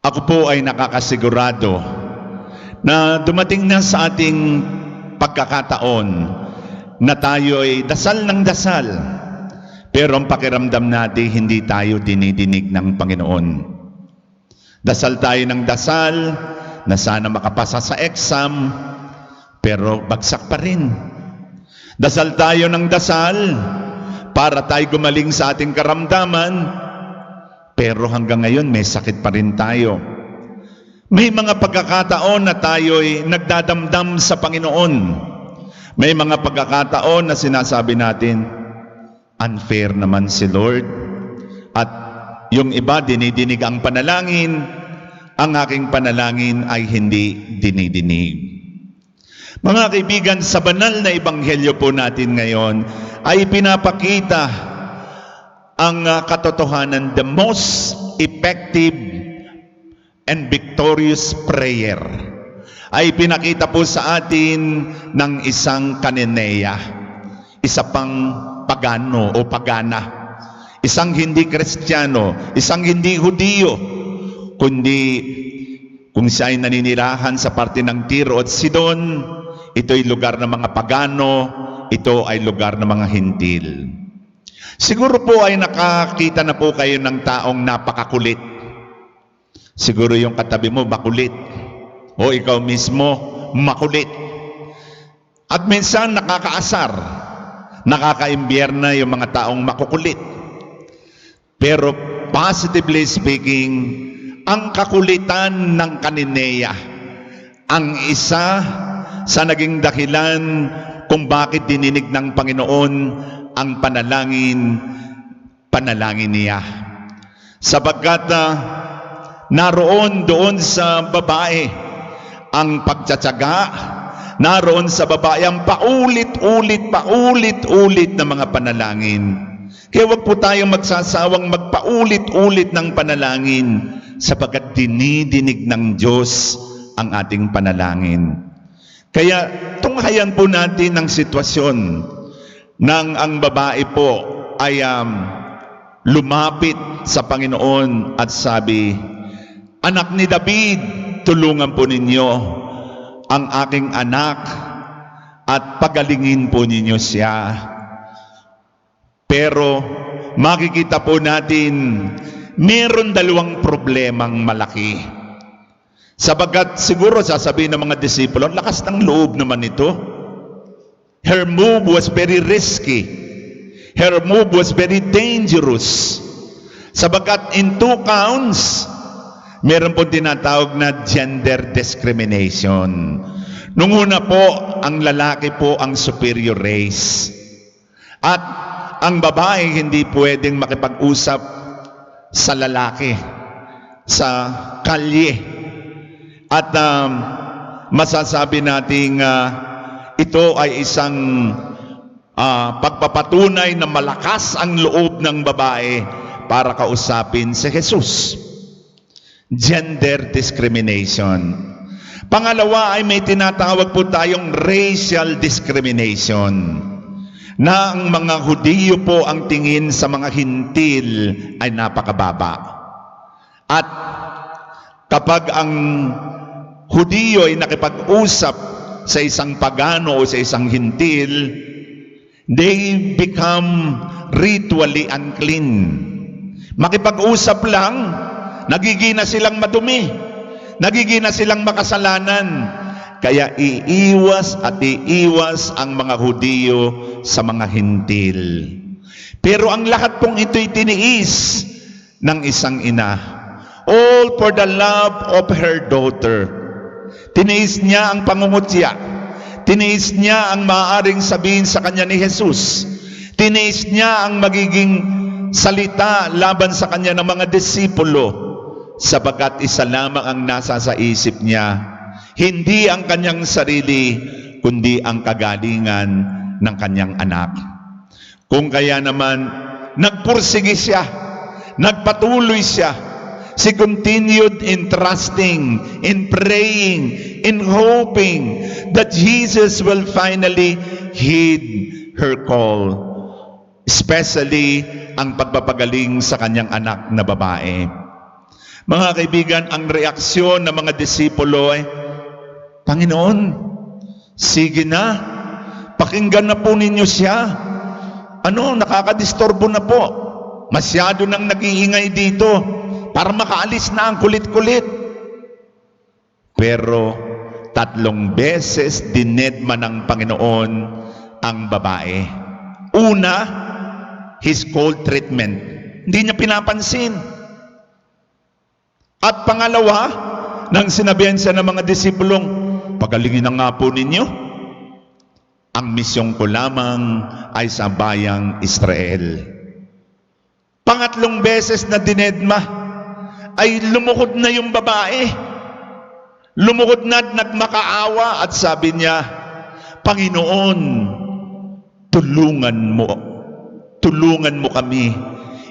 Ako po ay nakakasigurado na dumating na sa ating pagkakataon na tayo ay dasal ng dasal, pero ang pakiramdam natin hindi tayo dinidinig ng Panginoon. Dasal tayo ng dasal na sana makapasa sa exam, pero bagsak pa rin. Dasal tayo ng dasal para tayo gumaling sa ating karamdaman, pero hanggang ngayon may sakit pa rin tayo. May mga pagkakataon na tayo'y nagdadamdam sa Panginoon. May mga pagkakataon na sinasabi natin, unfair naman si Lord. At yung iba dinidinig ang panalangin, ang aking panalangin ay hindi dinidinig. Mga kaibigan, sa banal na ebanghelyo po natin ngayon ay pinapakita ang katotohanan, the most effective and victorious prayer ay pinakita po sa atin ng isang Kananeya, isa pang pagano o pagana, isang hindi Kristiyano, isang hindi Hudiyo, kundi kung siya ay naninirahan sa parte ng Tiro at Sidon, ito'y lugar ng mga pagano, ito ay lugar ng mga Hintil. Siguro po ay nakakita na po kayo ng taong napakakulit. Siguro yung katabi mo makulit, o ikaw mismo makulit. At minsan nakakaasar, nakakaimbierna yung mga taong makukulit. Pero positively speaking, ang kakulitan ng Kananeya ang isa sa naging dahilan kung bakit dininig ng Panginoon ang panalangin niya. Sapagkat naroon doon sa babae ang pagtsatsaga, naroon sa babae ang paulit-ulit na mga panalangin. Kaya huwag po tayong magsasawang magpaulit-ulit ng panalangin sapagkat dinidinig ng Diyos ang ating panalangin. Kaya tunghayan po natin ang sitwasyon nang ang babae po ay lumapit sa Panginoon at sabi, "Anak ni David, tulungan po ninyo ang aking anak at pagalingin po ninyo siya." Pero makikita po natin, meron dalawang problemang malaki. Sabagat siguro sasabihin ng mga disipulo, lakas ng loob naman ito. Her move was very risky. Her move was very dangerous. Sabagat in 2 counts, meron po tinatawag na gender discrimination. Nung una po, ang lalaki po ang superior race. At ang babae hindi pwedeng makipag-usap sa lalaki, sa kalye. At masasabi nating ito ay isang pagpapatunay na malakas ang loob ng babae para kausapin si Jesus. Gender discrimination. Pangalawa ay may tinatawag po tayong racial discrimination, na ang mga Hudiyo po ang tingin sa mga Hintil ay napakababa. At kapag ang Hudiyo ay nakipag-usap sa isang pagano o sa isang Hintil, they become ritually unclean. Makipag-usap lang, nagigina silang madumi, nagigina silang makasalanan. Kaya iiwas at iiwas ang mga Hudiyo sa mga Hintil. Pero ang lahat pong ito'y tiniis ng isang ina. All for the love of her daughter. Tiniis niya ang pangungutya. Tiniis niya ang maaaring sabihin sa kanya ni Jesus. Tiniis niya ang magiging salita laban sa kanya ng mga disipulo. Sabagat isa lamang ang nasa sa isip niya, hindi ang kanyang sarili, kundi ang kagalingan ng kanyang anak. Kung kaya naman, nagpursige siya, nagpatuloy siya. She continued in trusting, in praying, in hoping that Jesus will finally heed her call. Especially ang pagpapagaling sa kanyang anak na babae. Mga kaibigan, ang reaksyon ng mga disipulo ay, Panginoon, sige na, pakinggan na po ninyo siya. Nakakadisturbo na po. Masyado nang nag-iingay dito para makaalis na ang kulit-kulit. Pero 3 beses dinedma ng Panginoon ang babae. Una, his cold treatment. Hindi niya pinapansin. At pangalawa, nang sinabihan siya ng mga disipulong, pagalingin na nga po ninyo. Ang misyon ko lamang ay sa bayang Israel. 3 beses na dinedma, ay lumuhod na yung babae. Lumuhod na at nagmakaawa at sabi niya, Panginoon, tulungan mo kami.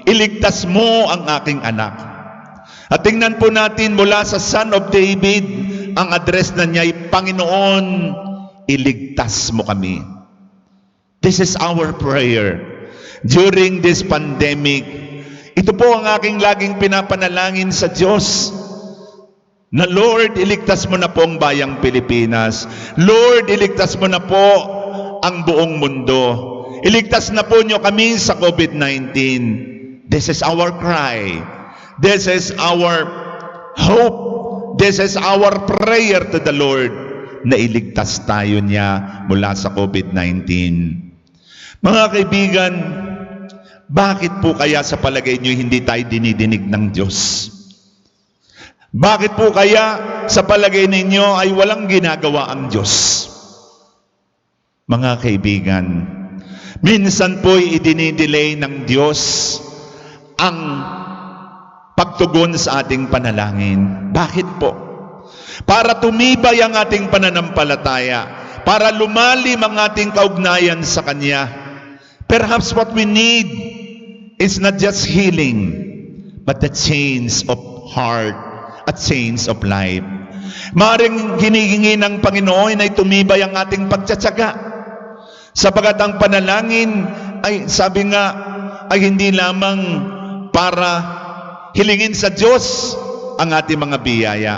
Iligtas mo ang aking anak. At tingnan po natin mula sa Son of David, ang address na niya ay, Panginoon, iligtas mo kami. This is our prayer. During this pandemic, ito po ang aking laging pinapanalangin sa Diyos, na Lord, iligtas mo na po ang bayang Pilipinas. Lord, iligtas mo na po ang buong mundo. Iligtas na po niyo kami sa COVID-19. This is our cry. This is our hope. This is our prayer to the Lord, na iligtas tayo niya mula sa COVID-19. Mga kaibigan, bakit po kaya sa palagay niyo hindi tayo dinidinig ng Diyos? Bakit po kaya sa palagay ninyo ay walang ginagawa ang Diyos? Mga kaibigan, minsan po'y idinidelay ng Diyos ang pagtugon sa ating panalangin. Bakit po? Para tumibay ang ating pananampalataya, para lumalim ang ating kaugnayan sa Kanya. Perhaps what we need is not just healing, but the change of heart, a change of life. Maaring hinihingi ng Panginoon ay tumibay ang ating pagtsatsaga. Sapagat ang panalangin ay, sabi nga, ay hindi lamang para hilingin sa Diyos ang ating mga biyaya.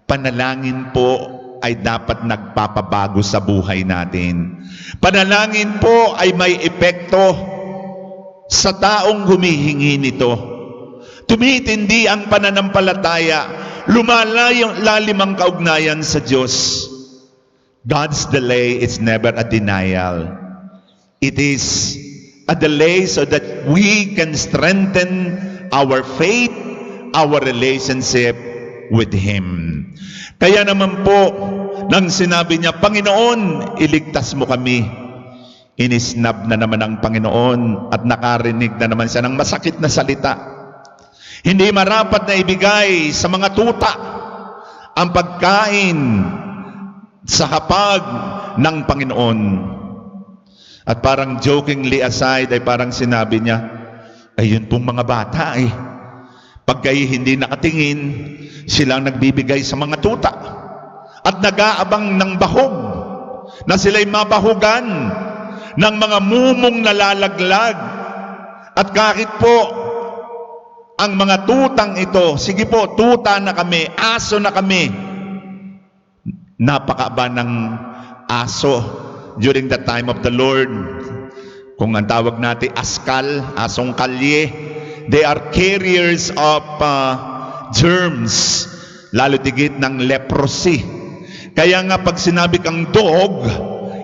Panalangin po ay dapat nagpapabago sa buhay natin. Panalangin po ay may epekto sa taong humihingi nito. Tumitindi ang pananampalataya, lumalalim ang kaugnayan sa Diyos. God's delay is never a denial. It is a delay so that we can strengthen our faith, our relationship with Him. Kaya naman po, nang sinabi niya, Panginoon, iligtas mo kami, inisnab na naman ang Panginoon at nakarinig na naman siya ng masakit na salita. Hindi marapat na ibigay sa mga tuta ang pagkain sa hapag ng Panginoon. At parang jokingly aside ay parang sinabi niya, ayun pong mga bata pag kayo hindi nakatingin, silang nagbibigay sa mga tuta at nag-aabang ng bahog na sila'y mabahugan ng mga mumong nalalaglag. At kahit po ang mga tutang ito, sige po, tuta na kami, aso na kami. Napakaaba ng aso during the time of the Lord. Kung ang tawag natin askal, asong kalye, they are carriers of germs, lalo tigit ng leprosy. Kaya nga pag sinabi kang dog,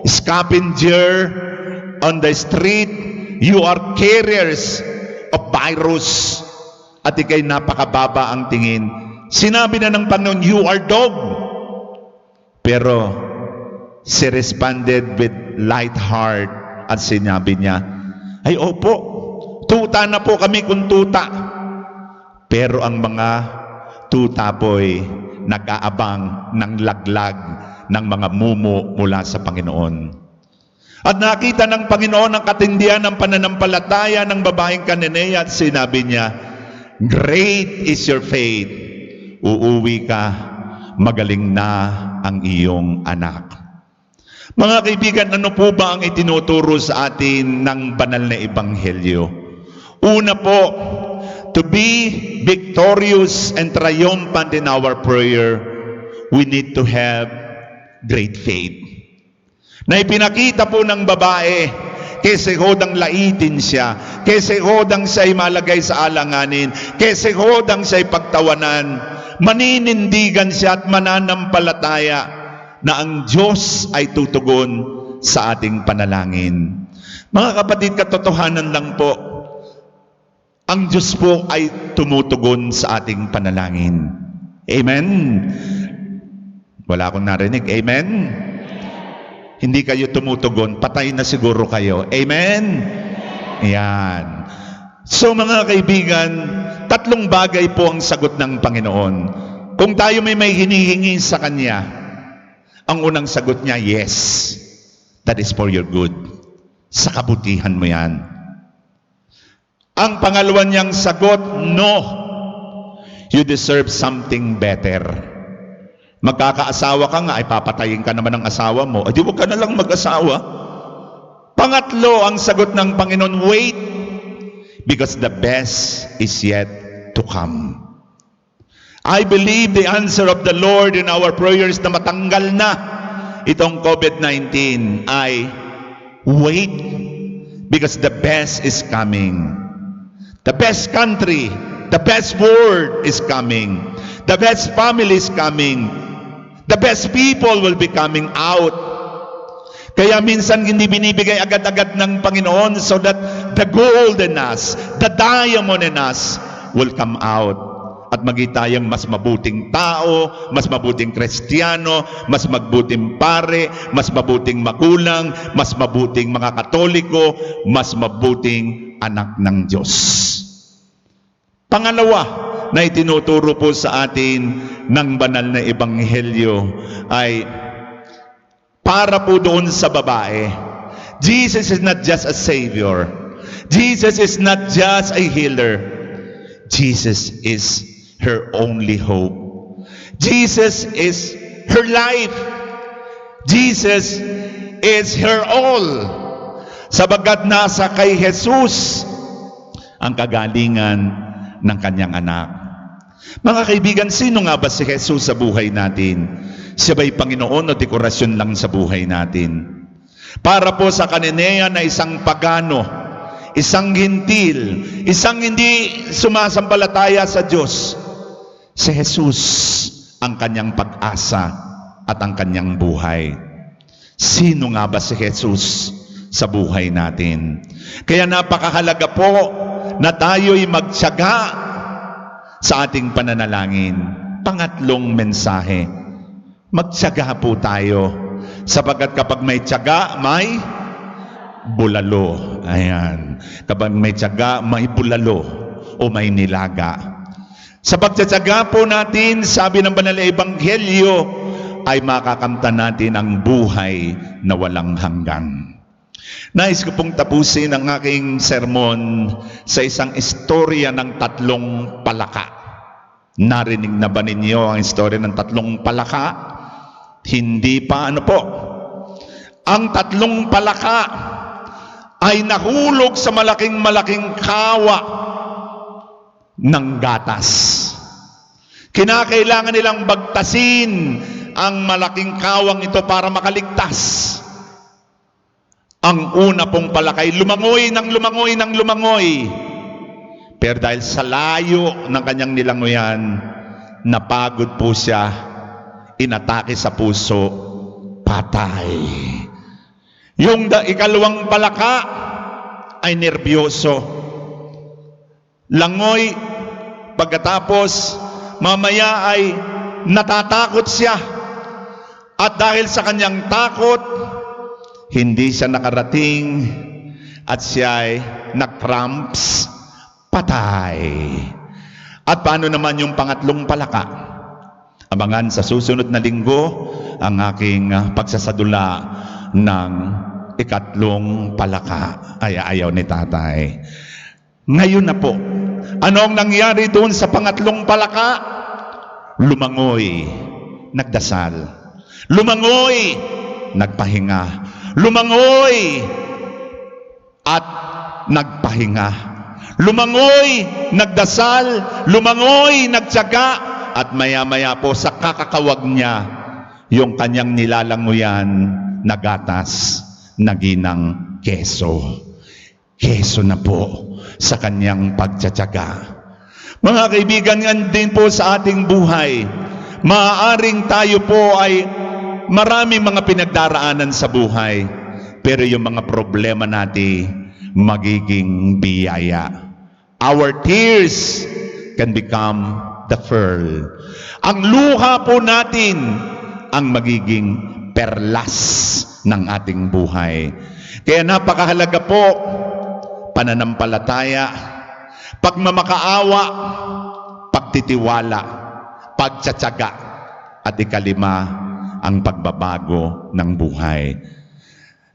scavenger on the street, you are carriers of virus. At ikay napakababa ang tingin. Sinabi na ng Panginoon, you are dog. Pero she responded with light heart at sinabi niya, ay opo, tuta na po kami kung tuta. Pero ang mga tuta po'y nag-aabang ng laglag ng mga mumo mula sa Panginoon. At nakita ng Panginoon ang katindihan ng pananampalataya ng babaeng Cananea at sinabi niya, great is your faith. Uuwi ka, magaling na ang iyong anak. Mga kaibigan, ano po ba ang itinuturo sa atin ng banal na ebanghelyo? Una po, to be victorious and triumphant in our prayer, we need to have great faith. Na ipinakita po ng babae, kese hodang laitin siya, kese hodang siya'y malagay sa alanganin, kese hodang siya'y pagtawanan, maninindigan siya at mananampalataya na ang Diyos ay tutugon sa ating panalangin. Mga kapatid, katotohanan lang po, ang Diyos po ay tumutugon sa ating panalangin. Amen? Wala akong narinig. Amen? Hindi kayo tumutugon, patay na siguro kayo. Amen? Yan. So mga kaibigan, tatlong bagay po ang sagot ng Panginoon. Kung tayo may hinihingi sa Kanya, ang unang sagot niya, yes. That is for your good. Sa kabutihan mo yan. Ang pangalawa niyang sagot, no. You deserve something better. Magkakaasawa ka nga, ay papatayin ka naman ng asawa mo. Ay di huwag ka na lang mag-asawa. Pangatlo, ang sagot ng Panginoon, wait. Because the best is yet to come. I believe the answer of the Lord in our prayers na matanggal na itong COVID-19 ay wait, because the best is coming. The best country, the best world is coming. The best family is coming. The best people will be coming out. Kaya minsan hindi binibigay agad-agad ng Panginoon so that the gold in us, the diamond in us will come out. At maging tayong mas mabuting tao, mas mabuting Kristiyano, mas mabuting pare, mas mabuting magulang, mas mabuting mga Katoliko, mas mabuting anak ng Diyos. Pangalawa na itinuturo po sa atin ng banal na ebanghelyo ay para po doon sa babae. Jesus is not just a Savior. Jesus is not just a healer. Jesus is her only hope. Jesus is her life. Jesus is her all. Sabagat nasa kay Jesus ang kagalingan ng kanyang anak. Mga kaibigan, sino nga ba si Jesus sa buhay natin? Siya ba'y Panginoon o dekorasyon lang sa buhay natin? Para po sa Kananea na isang pagano, isang hintil, isang hindi sumasampalataya sa Diyos, si Jesus ang kanyang pag-asa at ang kanyang buhay. Sino nga ba si Jesus sa buhay natin? Kaya napakahalaga po na tayo'y magtiyaga sa ating pananalangin. Pangatlong mensahe, magtiyaga po tayo. Sapagkat kapag may tiyaga, may bulalo. Ayan. Kapag may tiyaga, may bulalo o may nilaga. Sa pagtsatsaga po natin, sabi ng banal na ebanghelyo, ay makakamtan natin ang buhay na walang hanggan. Nais ko pong tapusin ang aking sermon sa isang istorya ng tatlong palaka. Narinig na ba ninyo ang istorya ng tatlong palaka? Hindi pa, ano po? Ang tatlong palaka ay nahulog sa malaking kawa ng gatas. Kinakailangan nilang bagtasin ang malaking kawang ito para makaligtas. Ang una pong palakay, lumangoy ng lumangoy. Pero dahil sa layo ng kanyang nilangoyan, napagod po siya, inatake sa puso, patay. Yung ikalawang palaka ay nerbyoso. Langoy, pagkatapos, mamaya ay natatakot siya. At dahil sa kanyang takot, hindi siya nakarating at siya ay na-cramps, patay. At paano naman yung pangatlong palaka? Abangan sa susunod na linggo ang aking pagsasadula ng ikatlong palaka. Ay, ayaw ni tatay. Ngayon na po, ano ang nangyari doon sa pangatlong palaka? Lumangoy, nagdasal. Lumangoy, nagpahinga. Lumangoy, at nagpahinga. Lumangoy, nagdasal, lumangoy, nagtiyaga, at maya-maya po sa kakakawag niya, yung kanyang nilalanguyan na gatas, naginang keso. Keso na po sa kanyang pagtsatsaga. Mga kaibigan, yan din po sa ating buhay. Maaaring tayo po ay maraming mga pinagdaraanan sa buhay, pero yung mga problema natin magiging biyaya. Our tears can become the pearl. Ang luha po natin ang magiging perlas ng ating buhay. Kaya napakahalaga po, pananampalataya, pagmamakaawa, pagtitiwala, pagtsatsaga, at ikalima, ang pagbabago ng buhay.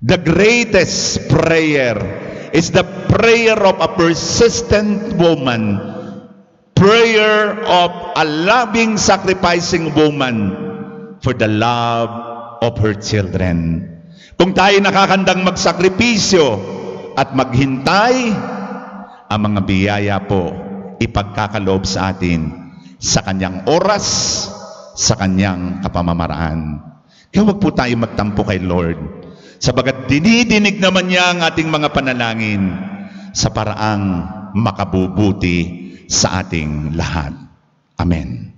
The greatest prayer is the prayer of a persistent woman, prayer of a loving, sacrificing woman for the love of her children. Kung tayo nakakandang magsakripisyo at maghintay, ang mga biyaya po ipagkakaloob sa atin sa kanyang oras, sa kanyang kapamamaraan. Kaya huwag po tayo magtampo kay Lord, sabagat dinidinig naman niya ang ating mga panalangin sa paraang makabubuti sa ating lahat. Amen.